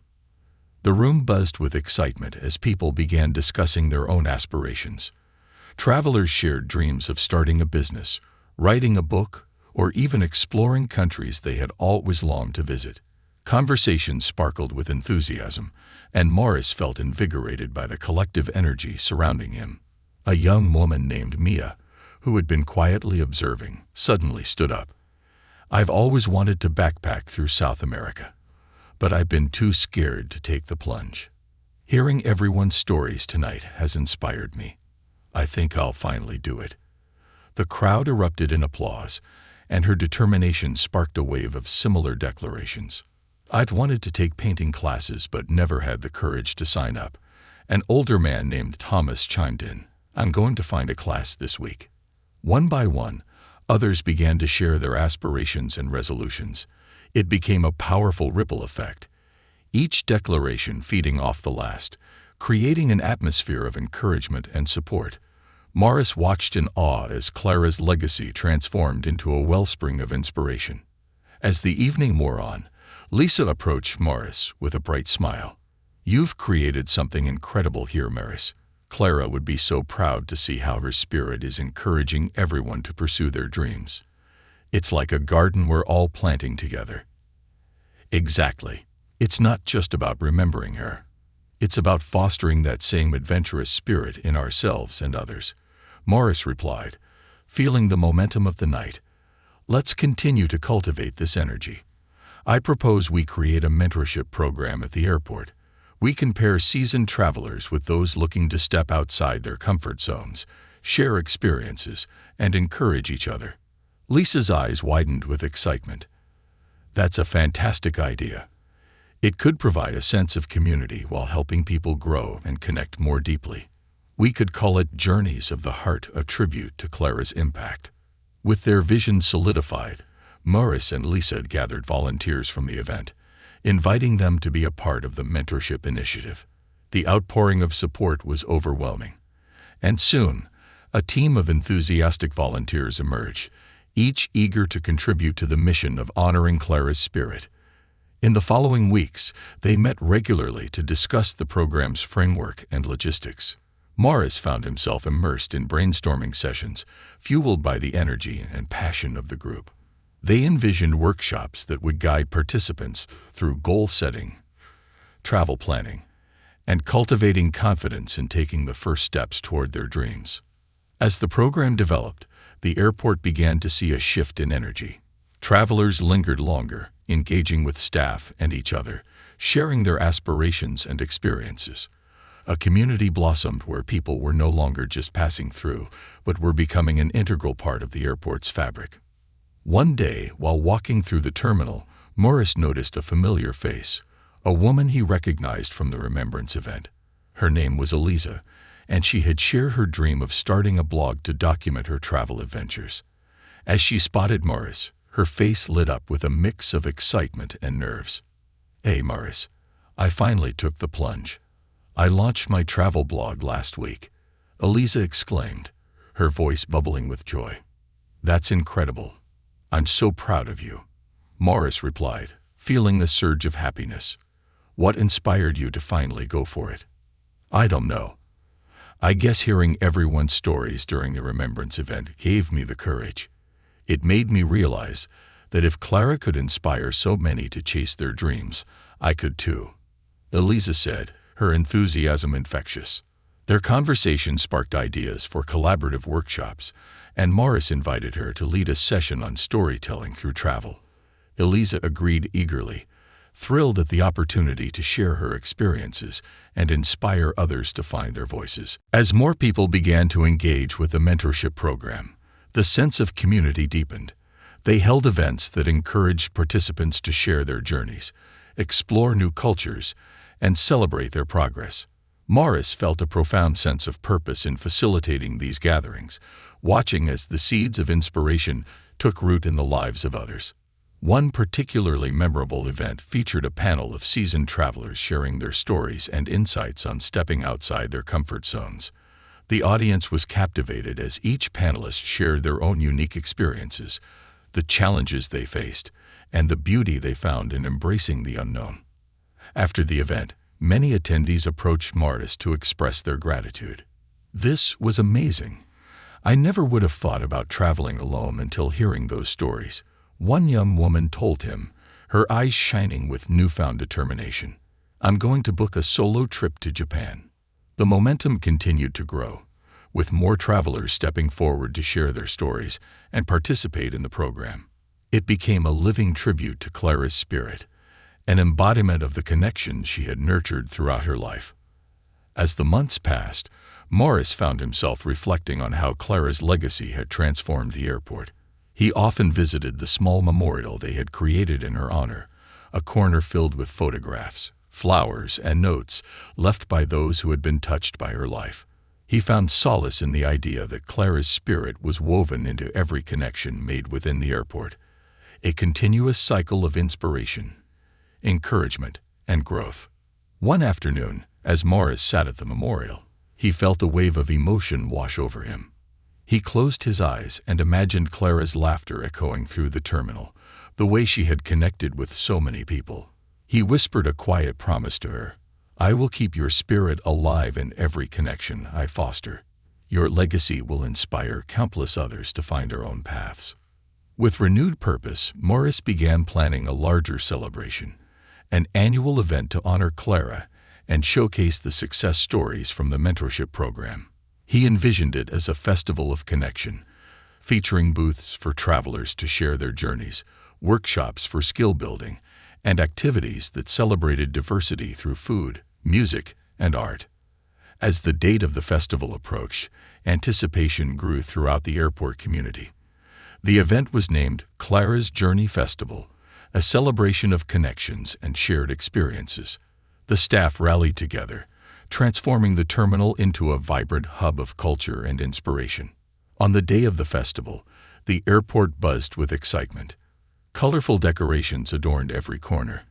The room buzzed with excitement as people began discussing their own aspirations. Travelers shared dreams of starting a business, writing a book, or even exploring countries they had always longed to visit. Conversations sparkled with enthusiasm, and Morris felt invigorated by the collective energy surrounding him. A young woman named Mia, who had been quietly observing, suddenly stood up. "I've always wanted to backpack through South America, but I've been too scared to take the plunge. Hearing everyone's stories tonight has inspired me. I think I'll finally do it." The crowd erupted in applause, and her determination sparked a wave of similar declarations. "I'd wanted to take painting classes but never had the courage to sign up." An older man named Thomas chimed in. "I'm going to find a class this week." One by one, others began to share their aspirations and resolutions. It became a powerful ripple effect, each declaration feeding off the last, creating an atmosphere of encouragement and support. Morris watched in awe as Clara's legacy transformed into a wellspring of inspiration. As the evening wore on, Lisa approached Morris with a bright smile. "You've created something incredible here, Morris. Clara would be so proud to see how her spirit is encouraging everyone to pursue their dreams. It's like a garden we're all planting together." Exactly. It's not just about remembering her. It's about fostering that same adventurous spirit in ourselves and others. Morris replied, feeling the momentum of the night. Let's continue to cultivate this energy. I propose we create a mentorship program at the airport. We can pair seasoned travelers with those looking to step outside their comfort zones, share experiences, and encourage each other. Lisa's eyes widened with excitement. That's a fantastic idea. It could provide a sense of community while helping people grow and connect more deeply. We could call it Journeys of the Heart, a tribute to Clara's impact. With their vision solidified, Morris and Lisa gathered volunteers from the event, inviting them to be a part of the mentorship initiative. The outpouring of support was overwhelming. And soon, a team of enthusiastic volunteers emerged, each eager to contribute to the mission of honoring Clara's spirit. In the following weeks, they met regularly to discuss the program's framework and logistics. Morris found himself immersed in brainstorming sessions, fueled by the energy and passion of the group. They envisioned workshops that would guide participants through goal setting, travel planning, and cultivating confidence in taking the first steps toward their dreams. As the program developed, the airport began to see a shift in energy. Travelers lingered longer, engaging with staff and each other, sharing their aspirations and experiences. A community blossomed where people were no longer just passing through, but were becoming an integral part of the airport's fabric. One day, while walking through the terminal, Morris noticed a familiar face, a woman he recognized from the Remembrance event. Her name was Eliza, and she had shared her dream of starting a blog to document her travel adventures. As she spotted Morris, her face lit up with a mix of excitement and nerves. "Hey, Morris, I finally took the plunge. I launched my travel blog last week," Eliza exclaimed, her voice bubbling with joy. "That's incredible. I'm so proud of you," Morris replied, feeling a surge of happiness. "What inspired you to finally go for it?" "I don't know. I guess hearing everyone's stories during the Remembrance event gave me the courage. It made me realize that if Clara could inspire so many to chase their dreams, I could too," Eliza said, her enthusiasm infectious. Their conversation sparked ideas for collaborative workshops, and Morris invited her to lead a session on storytelling through travel. Eliza agreed eagerly, thrilled at the opportunity to share her experiences and inspire others to find their voices. As more people began to engage with the mentorship program, the sense of community deepened. They held events that encouraged participants to share their journeys, explore new cultures, and celebrate their progress. Morris felt a profound sense of purpose in facilitating these gatherings, watching as the seeds of inspiration took root in the lives of others. One particularly memorable event featured a panel of seasoned travelers sharing their stories and insights on stepping outside their comfort zones. The audience was captivated as each panelist shared their own unique experiences, the challenges they faced, and the beauty they found in embracing the unknown. After the event, many attendees approached Morris to express their gratitude. "This was amazing. I never would have thought about traveling alone until hearing those stories," one young woman told him, her eyes shining with newfound determination. "I'm going to book a solo trip to Japan." The momentum continued to grow, with more travelers stepping forward to share their stories and participate in the program. It became a living tribute to Clara's spirit, an embodiment of the connection she had nurtured throughout her life. As the months passed, Morris found himself reflecting on how Clara's legacy had transformed the airport. He often visited the small memorial they had created in her honor, a corner filled with photographs, flowers, and notes left by those who had been touched by her life. He found solace in the idea that Clara's spirit was woven into every connection made within the airport, a continuous cycle of inspiration, encouragement, and growth. One afternoon, as Morris sat at the memorial, he felt a wave of emotion wash over him. He closed his eyes and imagined Clara's laughter echoing through the terminal, the way she had connected with so many people. He whispered a quiet promise to her. "I will keep your spirit alive in every connection I foster. Your legacy will inspire countless others to find their own paths." With renewed purpose, Morris began planning a larger celebration, an annual event to honor Clara and showcase the success stories from the mentorship program. He envisioned it as a festival of connection, featuring booths for travelers to share their journeys, workshops for skill building, and activities that celebrated diversity through food, music, and art. As the date of the festival approached, anticipation grew throughout the airport community. The event was named Clara's Journey Festival, a celebration of connections and shared experiences. The staff rallied together, transforming the terminal into a vibrant hub of culture and inspiration. On the day of the festival, the airport buzzed with excitement. Colorful decorations adorned every corner,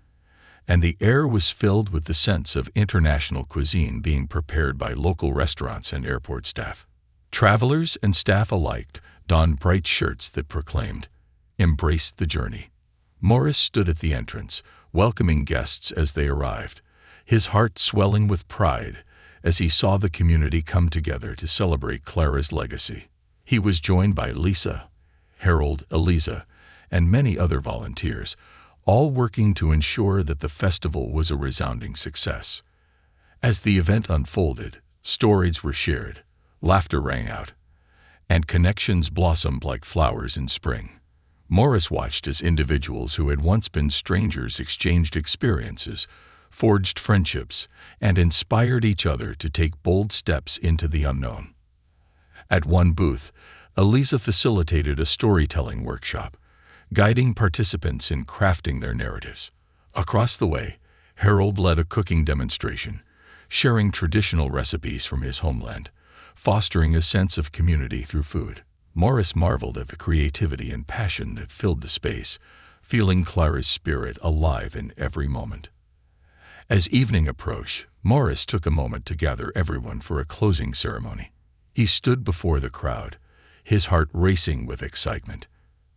and the air was filled with the sense of international cuisine being prepared by local restaurants and airport staff. Travelers and staff alike donned bright shirts that proclaimed, "Embrace the journey." Morris stood at the entrance, welcoming guests as they arrived, his heart swelling with pride as he saw the community come together to celebrate Clara's legacy. He was joined by Lisa, Harold, Eliza, and many other volunteers, all working to ensure that the festival was a resounding success. As the event unfolded, stories were shared, laughter rang out, and connections blossomed like flowers in spring. Morris watched as individuals who had once been strangers exchanged experiences, forged friendships, and inspired each other to take bold steps into the unknown. At one booth, Eliza facilitated a storytelling workshop, guiding participants in crafting their narratives. Across the way, Harold led a cooking demonstration, sharing traditional recipes from his homeland, fostering a sense of community through food. Morris marveled at the creativity and passion that filled the space, feeling Clara's spirit alive in every moment. As evening approached, Morris took a moment to gather everyone for a closing ceremony. He stood before the crowd, his heart racing with excitement.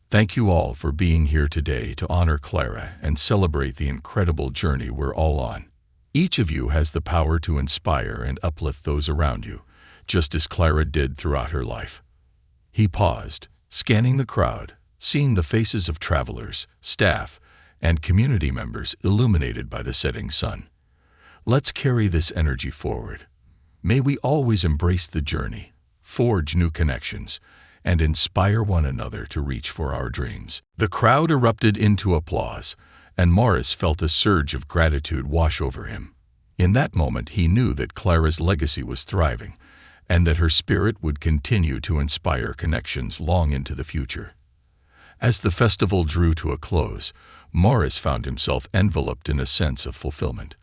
"Thank you all for being here today to honor Clara and celebrate the incredible journey we're all on. Each of you has the power to inspire and uplift those around you, just as Clara did throughout her life." He paused, scanning the crowd, seeing the faces of travelers, staff, and community members illuminated by the setting sun. "Let's carry this energy forward. May we always embrace the journey, forge new connections, and inspire one another to reach for our dreams." The crowd erupted into applause, and Morris felt a surge of gratitude wash over him. In that moment, he knew that Clara's legacy was thriving, and that her spirit would continue to inspire connections long into the future. As the festival drew to a close, Morris found himself enveloped in a sense of fulfillment.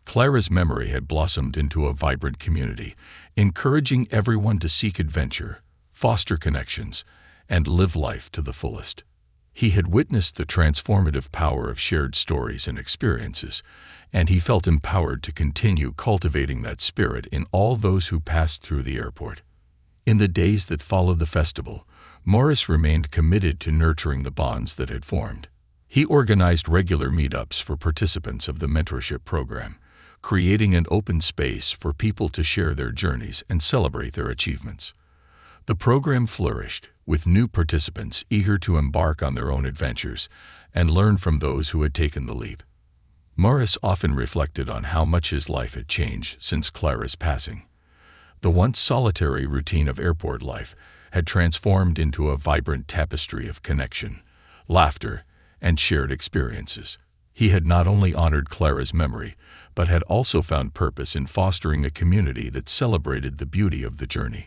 Clara's memory had blossomed into a vibrant community, encouraging everyone to seek adventure, foster connections, and live life to the fullest. He had witnessed the transformative power of shared stories and experiences, and he felt empowered to continue cultivating that spirit in all those who passed through the airport. In the days that followed the festival, Morris remained committed to nurturing the bonds that had formed. He organized regular meetups for participants of the mentorship program, creating an open space for people to share their journeys and celebrate their achievements. The program flourished, with new participants eager to embark on their own adventures and learn from those who had taken the leap. Morris often reflected on how much his life had changed since Clara's passing. The once solitary routine of airport life had transformed into a vibrant tapestry of connection, laughter, and shared experiences. He had not only honored Clara's memory, but had also found purpose in fostering a community that celebrated the beauty of the journey.